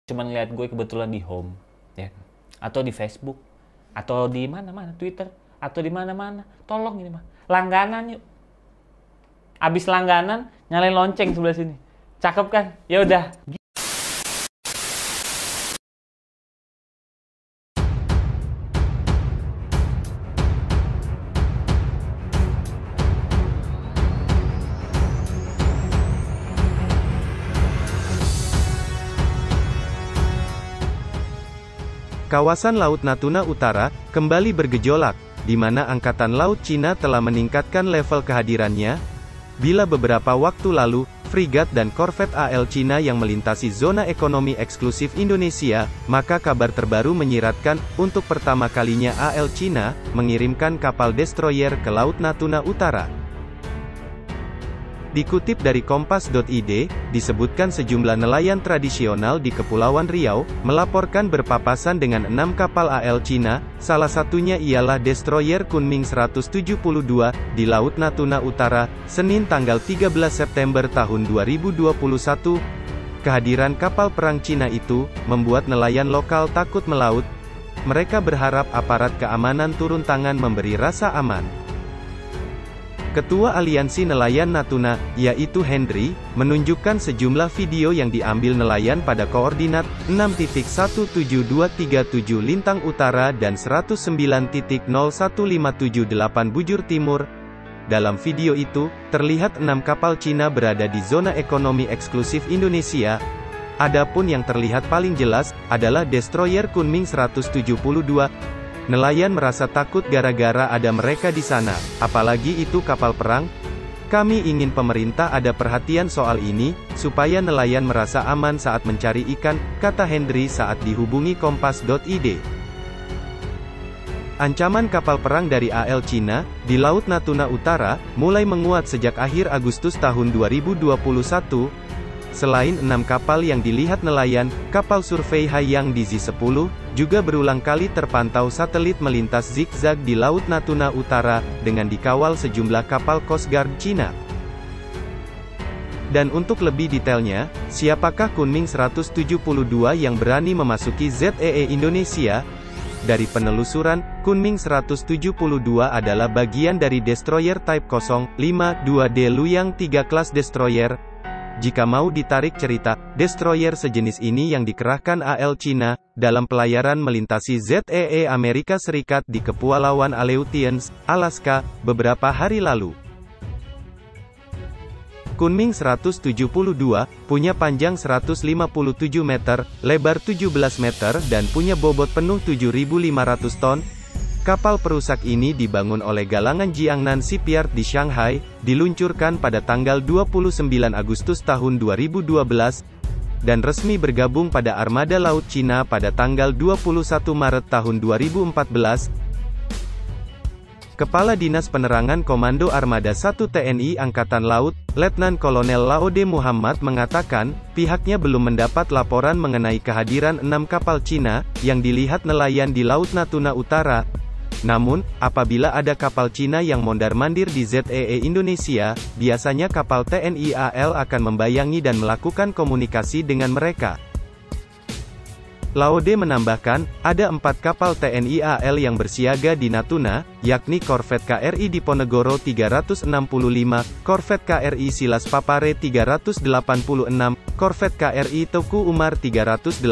Cuman lihat gue kebetulan di home, ya, atau di Facebook, atau di mana-mana, Twitter, atau di mana-mana. Tolong ini mah, langganan yuk. Abis langganan, nyalain lonceng sebelah sini. Cakep kan? Ya udah. Kawasan Laut Natuna Utara kembali bergejolak, di mana Angkatan Laut Cina telah meningkatkan level kehadirannya. Bila beberapa waktu lalu, frigat dan korvet AL Cina yang melintasi zona ekonomi eksklusif Indonesia, maka kabar terbaru menyiratkan, untuk pertama kalinya AL Cina mengirimkan kapal destroyer ke Laut Natuna Utara. Dikutip dari Kompas.id, disebutkan sejumlah nelayan tradisional di Kepulauan Riau, melaporkan berpapasan dengan 6 kapal AL Cina, salah satunya ialah destroyer Kunming 172, di Laut Natuna Utara, Senin tanggal 13 September tahun 2021. Kehadiran kapal perang Cina itu, membuat nelayan lokal takut melaut. Mereka berharap aparat keamanan turun tangan memberi rasa aman. Ketua Aliansi Nelayan Natuna, yaitu Hendry, menunjukkan sejumlah video yang diambil nelayan pada koordinat 6.17237 Lintang Utara dan 109.01578 Bujur Timur. Dalam video itu, terlihat 6 kapal Cina berada di zona ekonomi eksklusif Indonesia. Adapun yang terlihat paling jelas, adalah destroyer Kunming 172. Nelayan merasa takut gara-gara ada mereka di sana, apalagi itu kapal perang. Kami ingin pemerintah ada perhatian soal ini, supaya nelayan merasa aman saat mencari ikan, kata Hendry saat dihubungi Kompas.id. Ancaman kapal perang dari AL Cina, di Laut Natuna Utara, mulai menguat sejak akhir Agustus tahun 2021. Selain 6 kapal yang dilihat nelayan, kapal survei Haiyang DZ-10, juga berulang kali terpantau satelit melintas zigzag di Laut Natuna Utara, dengan dikawal sejumlah kapal Coast Guard Cina. Dan untuk lebih detailnya, siapakah Kunming 172 yang berani memasuki ZEE Indonesia? Dari penelusuran, Kunming 172 adalah bagian dari destroyer Type 052D Luyang 3 kelas destroyer. Jika mau ditarik cerita, destroyer sejenis ini yang dikerahkan AL Cina, dalam pelayaran melintasi ZEE Amerika Serikat di Kepulauan Aleutians, Alaska, beberapa hari lalu. Kunming 172, punya panjang 157 meter, lebar 17 meter dan punya bobot penuh 7.500 ton. Kapal perusak ini dibangun oleh galangan Jiangnan Shipyard di Shanghai, diluncurkan pada tanggal 29 Agustus tahun 2012, dan resmi bergabung pada Armada Laut Cina pada tanggal 21 Maret tahun 2014. Kepala Dinas Penerangan Komando Armada 1 TNI Angkatan Laut, Letnan Kolonel Laode Muhammad mengatakan, pihaknya belum mendapat laporan mengenai kehadiran 6 kapal Cina, yang dilihat nelayan di Laut Natuna Utara. Namun, apabila ada kapal Cina yang mondar-mandir di ZEE Indonesia, biasanya kapal TNI AL akan membayangi dan melakukan komunikasi dengan mereka. Laode menambahkan, ada 4 kapal TNI AL yang bersiaga di Natuna, yakni korvet KRI Diponegoro 365, korvet KRI Silas Papare 386, korvet KRI Teguh Umar 385,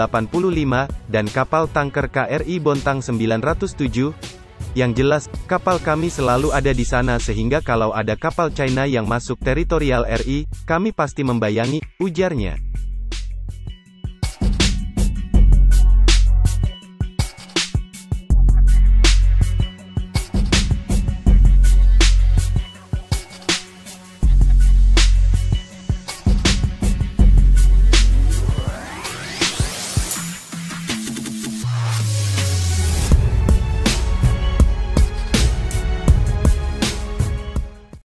dan kapal tanker KRI Bontang 907. Yang jelas, kapal kami selalu ada di sana sehingga kalau ada kapal China yang masuk teritorial RI, kami pasti membayangi, ujarnya.